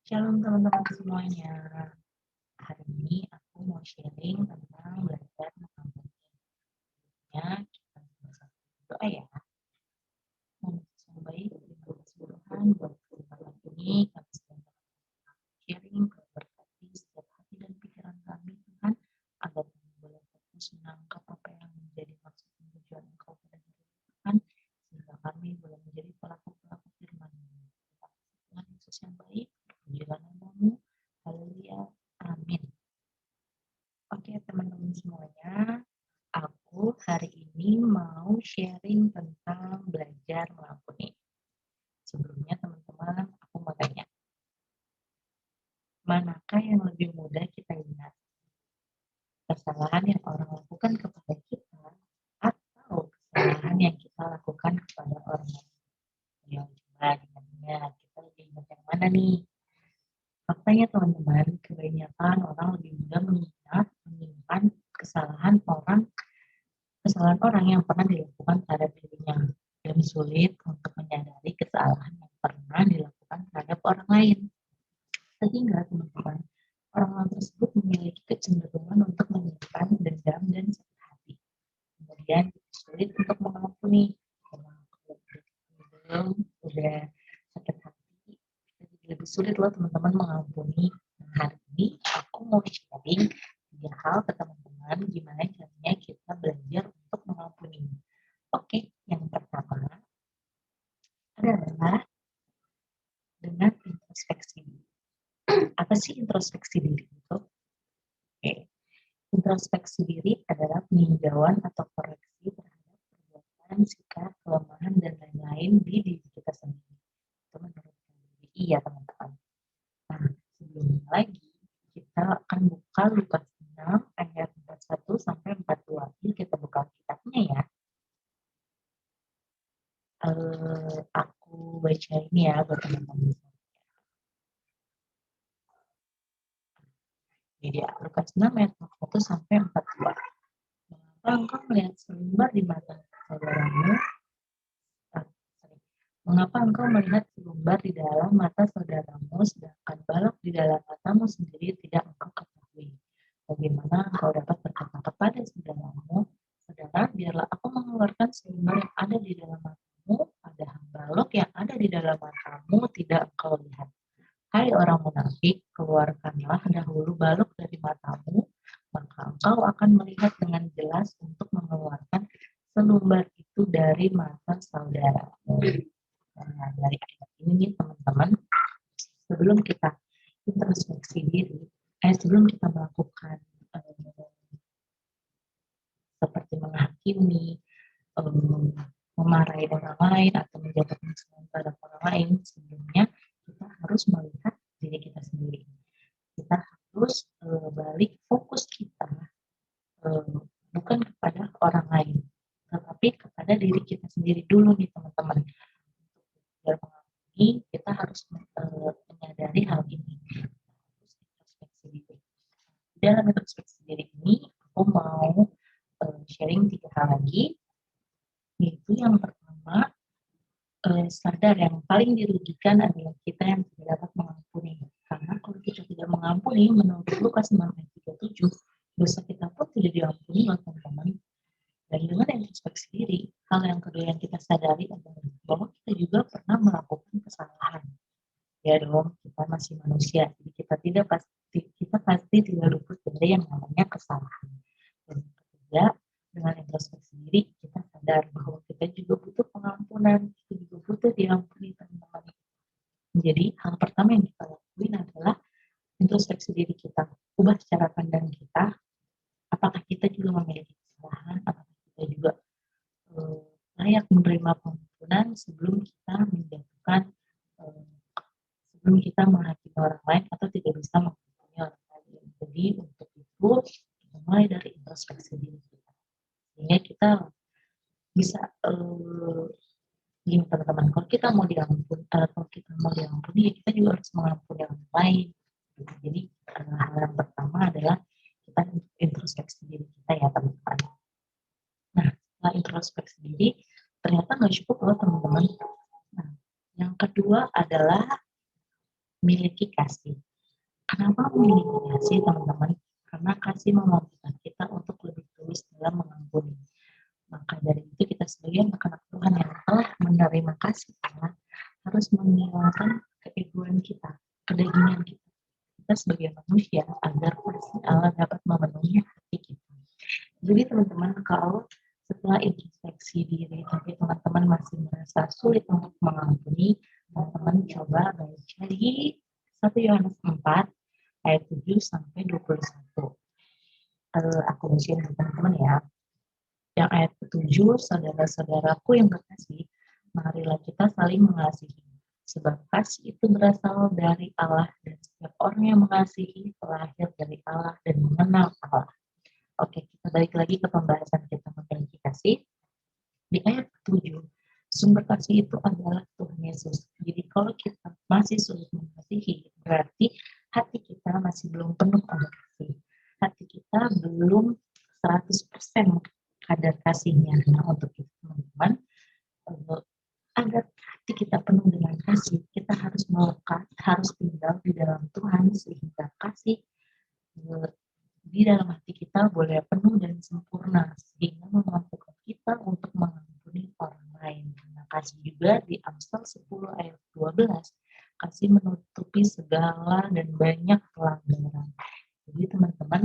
Shalom teman-teman semuanya. Hari ini aku mau sharing tentang belajar mengampuni. Ya, kita sama-sama berdoa ya. Semoga baik dan keseluruhan buat kesempatan ini kami sedang sharing berkati setiap hati dan pikiran kami Tuhan, agar kami boleh fokus menangkap apa yang menjadi maksud dan tujuan Engkau pada diri Tuhan, sehingga kami boleh menjadi pelaku-pelaku firman-Mu. Tuhan Yesus yang baik, pujilah namamu. Haleluya. Amin. Oke, teman-teman semuanya, aku hari ini mau sharing tentang belajar mengampuni. Sebelumnya, teman-teman, aku mau tanya, manakah yang lebih mudah kita ingat? Kesalahan yang orang lakukan kepada kita atau kesalahan yang kita lakukan kepada orang lain? Yang coba diingat, kita lebih ingat yang mana nih? Faktanya, teman-teman, kebanyakan orang lebih mudah mengingat, menyimpan kesalahan orang yang pernah dilakukan terhadap dirinya, dan sulit untuk menyadari kesalahan yang pernah dilakukan terhadap orang lain. Sehingga teman-teman, orang-orang tersebut memiliki kecenderungan untuk menyimpan dendam dan sakit hati. Kemudian sulit untuk mengampuni. Karena kalau udah sakit hati, jadi lebih sulit loh teman-teman mengampuni. Nah, hari ini aku mau sharing 3 hal ke teman-teman gimana caranya kita belajar untuk mengampuni. Oke, yang pertama adalah dengan introspeksi. Apa sih introspeksi diri itu? Oke, introspeksi diri adalah peninjauan atau koreksi terhadap perbuatan, sikap, kelemahan, dan lain-lain di diri kita sendiri. Itu menurut diri. Iya, teman-teman. Nah, sebelumnya lagi, kita akan buka Lukas 6 ayat 41 sampai 42. Ini kita buka kitabnya ya. Aku baca ini ya buat teman-teman. Jadi Lukas 6 ayat 41 sampai 42. Mengapa engkau melihat selembar di mata saudaramu? Mengapa engkau melihat selembar di dalam mata saudaramu, sedangkan balok di dalam matamu sendiri tidak engkau ketahui? Bagaimana engkau dapat berkata kepada saudaramu, saudara, biarlah aku mengeluarkan selembar yang ada di dalam matamu, padahal balok yang ada di dalam matamu tidak engkau lihat. Hai orang munafik, keluarkanlah dahulu balok dari matamu, maka engkau akan melihat dengan jelas untuk mengeluarkan selumbar itu dari mata saudaramu. Nah, dari ayat ini nih teman-teman, sebelum kita introspeksi diri, sebelum kita melakukan seperti menghakimi, memarahi orang lain atau menjatuhkan kesalahan pada orang lain, sebelumnya kita harus melihat diri kita sendiri. Kita harus balik fokus kita bukan kepada orang lain, tetapi kepada diri kita sendiri dulu nih teman-teman. Biar mengampuni, kita harus menyadari hal ini. Harus introspeksi diri. Dalam introspeksi diri ini, aku mau sharing 3 hal lagi, yaitu yang pertama, sadar yang paling dirugikan adalah kita yang tidak dapat mengampuni. Karena kalau kita tidak mengampuni, menurut Lukas 6 ayat 37, dosa kita pun tidak diampuni oleh teman-teman. Dan dengan introspeksi diri, hal yang kedua yang kita sadari adalah bahwa kita juga pernah melakukan kesalahan. Ya dong, kita masih manusia, jadi kita pasti tidak luput dari yang namanya kesalahan. Dan ketiga, dengan introspeksi diri, kita sadar bahwa kita juga butuh pengampunan, kita juga butuh diampuni teman-teman. Jadi hal pertama yang kita lakuin adalah introspeksi diri kita, ubah cara pandang kita, apakah kita juga memiliki kesalahan, apakah kita juga layak menerima pengampunan sebelum kita menjatuhkan, sebelum kita menghakimi orang lain atau tidak bisa menghakimi orang lain. Jadi untuk itu kita mulai dari introspeksi diri kita, sehingga kita bisa gini teman-teman, kalau kita mau diampuni, ya kita juga harus mengampuni orang lain. Jadi hal yang pertama adalah kita introspeksi diri kita ya teman-teman. Nah, setelah introspeksi diri, ternyata nggak cukup loh teman-teman. Nah, yang kedua adalah miliki kasih. Kenapa memiliki kasih, teman-teman? Karena kasih memampukan kita untuk lebih tulus dalam mengampuni. Maka dari itu kita sebagai anak-anak Tuhan yang telah menerima kasih Allah harus menghilangkan keegoan kita, kedagingan kita. Kita sebagai manusia agar kasih Allah dapat memenuhi hati kita. Jadi teman-teman, kalau setelah introspeksi diri tapi teman-teman masih merasa sulit untuk mengampuni, teman-teman coba baca di 1 Yohanes 4 ayat 7 sampai 21. Aku bacain teman-teman ya. Yang ayat ke-7, saudara-saudaraku yang terkasih, marilah kita saling mengasihi. Sebab kasih itu berasal dari Allah dan setiap orang yang mengasihi terlahir dari Allah dan mengenal Allah. Oke, kita balik lagi ke pembahasan kita mengenai kasih. Di ayat ke-7, sumber kasih itu adalah Tuhan Yesus. Jadi kalau kita masih sulit mengasihi, berarti hati kita masih belum penuh oleh kasih. Hati kita belum 100% kadar kasihnya. Nah, untuk itu teman-teman, agar hati kita penuh dengan kasih, kita harus melekat, harus tinggal di dalam Tuhan sehingga kasih di dalam hati kita boleh penuh dan sempurna sehingga memampukan kita untuk mengampuni orang lain. Karena kasih juga di Amsal 10 ayat 12, kasih menutupi segala dan banyak pelanggaran. Jadi teman-teman,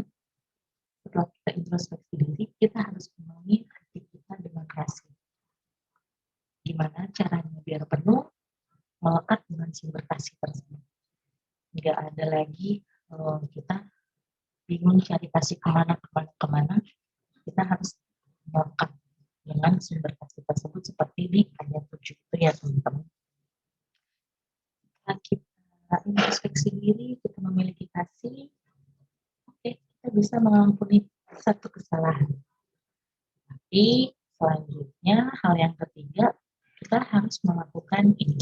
setelah kita introspeksi diri, kita harus penuhi hati kita dengan kasih. Gimana caranya biar penuh? Melekat dengan sumber kasih tersebut. Nggak ada lagi kita bingung cari kasih kemana, kita harus melekat dengan sumber kasih tersebut seperti di ayat 7 itu ya teman-teman. Setelah kita introspeksi diri, kita memiliki kasih, oke, kita bisa mengampuni satu kesalahan. Tapi selanjutnya, hal yang ketiga, kita harus melakukan ini.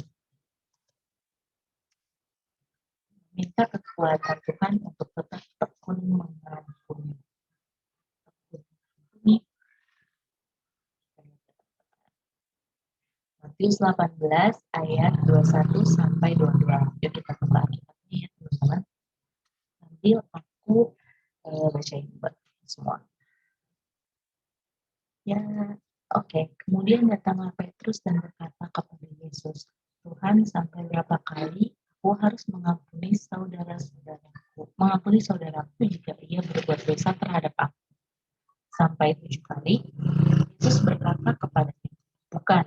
Minta kekuatan Tuhan untuk tetap tekun mengampuni. Matius 18 ayat 21 sampai 22. Yuk kita buka Alkitabnya ya teman-teman. Sambil aku bacain buat semua. Ya, oke. Kemudian datanglah Petrus dan berkata kepada Yesus, Tuhan, sampai berapa kali aku harus mengampuni saudaraku jika ia berbuat dosa terhadap aku? Sampai 7 kali? Yesus berkata kepadanya, bukan,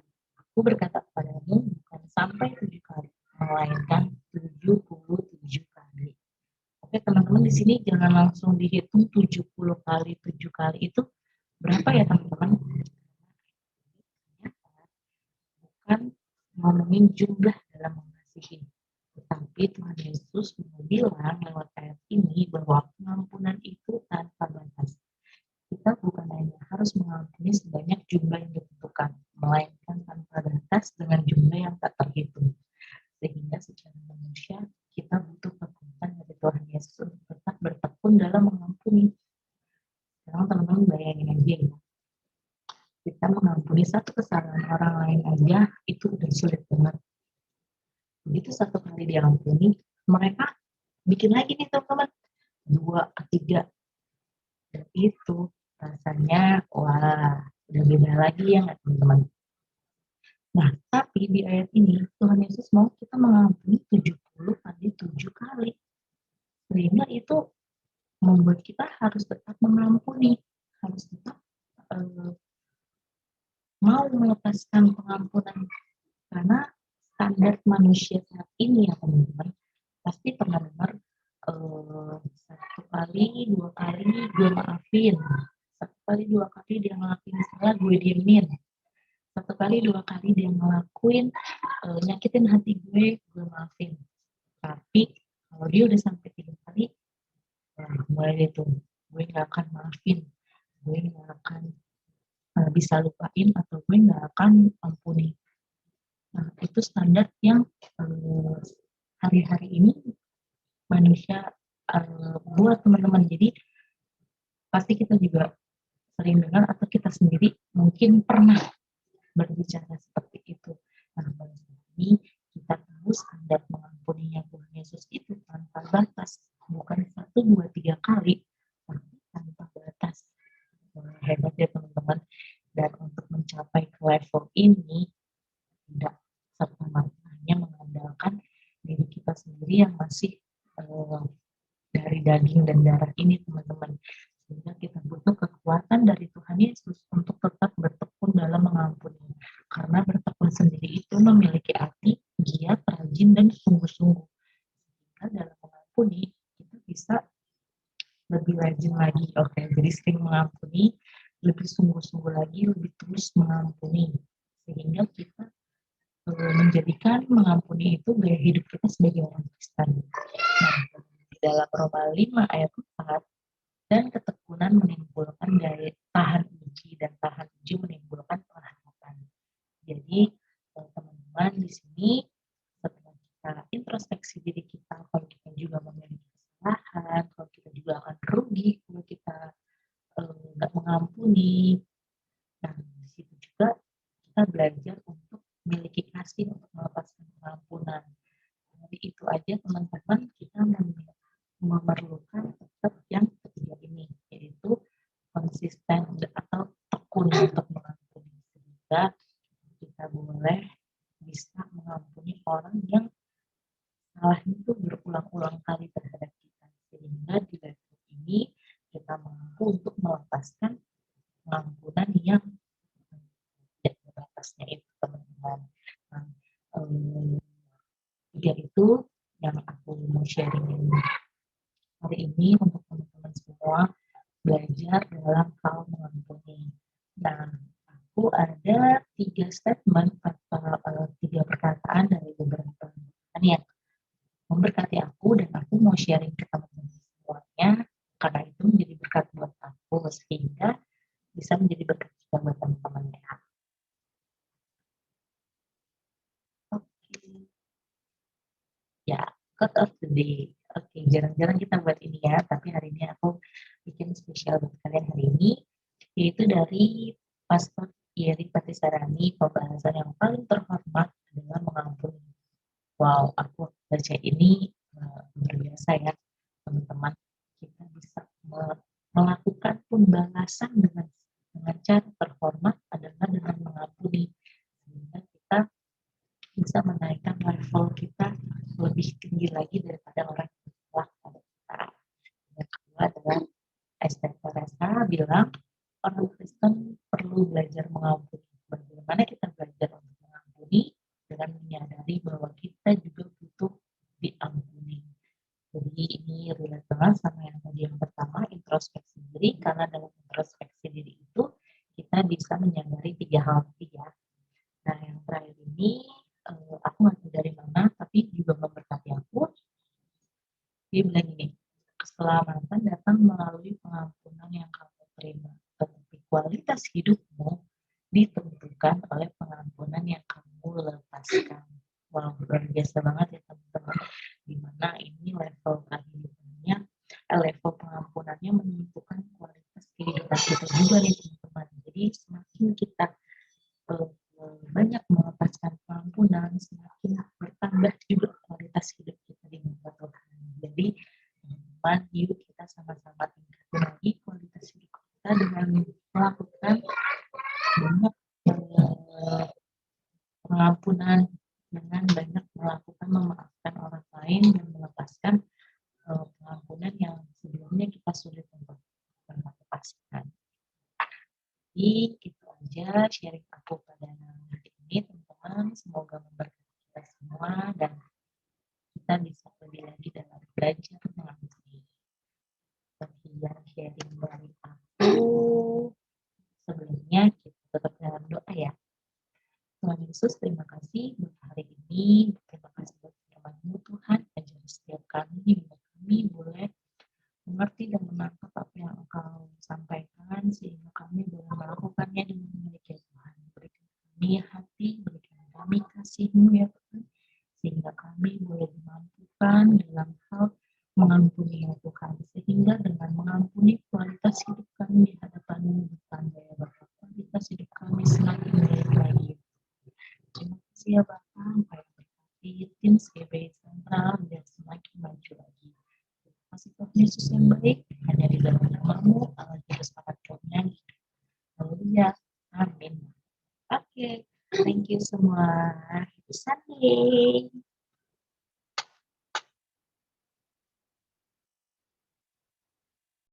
aku berkata kepadamu bukan sampai 7 kali, melainkan 77 kali. Oke teman-teman, di sini jangan langsung dihitung 70 kali 7 kali itu berapa ya teman-teman? Bukan ngomongin jumlah dalam mengasihi, tetapi Tuhan Yesus bilang lewat ayat ini bahwa pengampunan itu tanpa batas. Kita bukan hanya harus mengampuni sebanyak jumlah yang ditentukan, melainkan tanpa batas dengan jumlah yang tak terhitung. Sehingga secara manusia, kita butuh kekuatan dari Tuhan Yesus untuk tetap bertekun dalam mengampuni. Sekarang teman-teman bayangin aja ya, kita mengampuni satu kesalahan orang lain aja, itu udah sulit banget. Begitu satu kali diampuni, mereka bikin lagi nih teman-teman, 2, 3, dan itu rasanya, wah, udah beda lagi ya nggak teman-teman? Nah, tapi di ayat ini, Tuhan Yesus mau kita mengampuni 70 kali 7 kali. Sehingga itu membuat kita harus tetap mengampuni, harus tetap mau melepaskan pengampunan. Karena standar manusia saat ini ya teman-teman, pasti pernah dengar 1 kali, 2 kali gue maafin, 1 kali, 2 kali dia ngelakuin salah gue diemin, 1 kali, 2 kali dia ngelakuin nyakitin hati gue maafin. Tapi kalau dia udah sampai 3 kali, mulai itu gue gak akan maafin, gue gak akan bisa lupain, atau gue gak akan ampuni. Nah, itu standar yang hari-hari ini manusia buat teman-teman. Jadi pasti kita juga sering dengar atau kita sendiri mungkin pernah berbicara seperti itu. Nah, ini kita tahu standar mengampuni mengampuninya Tuhan Yesus itu tanpa batas, bukan 1, 2, 3 kali, tapi tanpa batas. Hebat ya teman-teman. Dan untuk mencapai ke level ini tidak serta-merta hanya mengandalkan diri kita sendiri yang masih dari daging dan darah ini teman-teman. Sehingga kita butuh kekuatan dari Tuhan Yesus untuk tetap bertekun dalam mengampuni. Karena bertekun sendiri itu memiliki arti giat, rajin, dan sungguh-sungguh. Sehingga dalam mengampuni kita bisa lebih rajin lagi. Oke, jadi sering mengampuni, lebih sungguh-sungguh lagi, lebih terus mengampuni. Sehingga kita menjadikan mengampuni itu gaya hidup kita sebagai orang Kristen. Nah, di dalam Roma 5 ayat 4, dan ketekunan menimbulkan daya tahan uji, dan tahan uji menimbulkan pengharapan. Jadi teman-teman di sini setelah kita introspeksi diri kita, kalau kita juga memiliki kesalahan, kalau kita juga akan rugi kalau kita nggak mengampuni. Nah di situ juga kita belajar untuk memiliki kasih untuk melepaskan pengampunan. Jadi itu aja teman-teman, kita memerlukan tetap yang ketiga ini, yaitu konsisten atau tekun untuk mengampuni, sehingga kita boleh bisa mengampuni orang yang salahnya itu berulang-ulang kali terhadap kita, sehingga di level ini kita mampu untuk melepaskan pengampunan yang tidak batasnya itu teman-teman. Nah, tiga itu yang aku mau sharing hari ini untuk teman-teman semua, belajar dalam hal mengampuni. Nah, aku ada 3 statement atau 3 perkataan dari beberapa teman yang memberkati aku, dan aku mau sharing ke teman-teman semuanya karena itu menjadi berkat buat aku, sehingga bisa menjadi berkat juga buat teman-teman ya. Oke. Ya, quote of the day. Oke, jarang-jarang kita buat ini ya, tapi hari ini aku bikin spesial buat kalian hari ini, yaitu dari Pastor Yeri Patisarani, pembahasan yang paling terhormat adalah mengampuni. Wow, aku baca ini luar biasa ya teman-teman. Kita bisa melakukan pembalasan dengan cara terhormat adalah dengan mengampuni, sehingga kita bisa menaikkan level kita lebih tinggi lagi daripada orang yang bersalah pada kita. Yang kedua adalah Esther Teresa bilang orang Kristen perlu belajar mengampuni. Bagaimana kita belajar untuk mengampuni? Dengan menyadari bahwa kita juga butuh diampuni. Jadi ini relate banget sama yang tadi yang pertama, introspeksi diri, karena dalam introspeksi diri itu kita bisa menyadari 3 hal tadi ya. Nah yang terakhir ini aku nggak tahu dari mana, tapi juga memberkati aku. Dia bilang gini, keselamatan datang melalui pengampunan yang kamu terima, tetapi kualitas hidupmu ditentukan oleh pengampunan yang kamu lepaskan. Wow, luar biasa banget ya teman-teman. Dimana ini level kehidupannya, level pengampunannya menentukan kualitas kehidupan kita juga nih teman-teman. Jadi semakin kita banyak melepaskan pengampunan, semakin bertambah juga kualitas hidup kita di mata Tuhan. Jadi teman-teman, yuk kita sama-sama tingkatkan lagi kualitas hidup kita dengan melakukan banyak pengampunan, dengan banyak melakukan memaafkan orang lain dan melepaskan pengampunan yang sebelumnya kita sulit untuk melepaskan. Jadi itu aja sharing aku pada hari ini teman-teman, semoga memberkati kita semua dan kita bisa lebih lagi dalam belajar mengampuni. Sekian sharing dari aku. Sebelumnya kita tetap dalam doa ya. Tuhan Yesus, terima kasih buat hari ini. Terima kasih buat firman-Mu Tuhan. Ajar setiap kami, biar kami boleh mengerti dan menangkap apa yang Engkau sampaikan, sehingga kami boleh melakukannya dengan memiliki Tuhan. Berikan kami hati, berikan kami kasih-Mu ya Tuhan, sehingga kami boleh dimampukan dalam hal mengampuni ya Tuhan, sehingga dengan mengampuni kualitas hidup kami di hadapan-Mu bukan daya Bapa, kualitas hidup kami semakin baik lagi. Terima kasih ya Bapak, Bapak berkati tim CB kenal dan semakin maju lagi. Kasih Tuhan Yesus yang baik, hanya di dalam namamu, Allah terus akan kau nyanyi. Haleluya. Amin. Oke, thank you semua. Happy Sunday.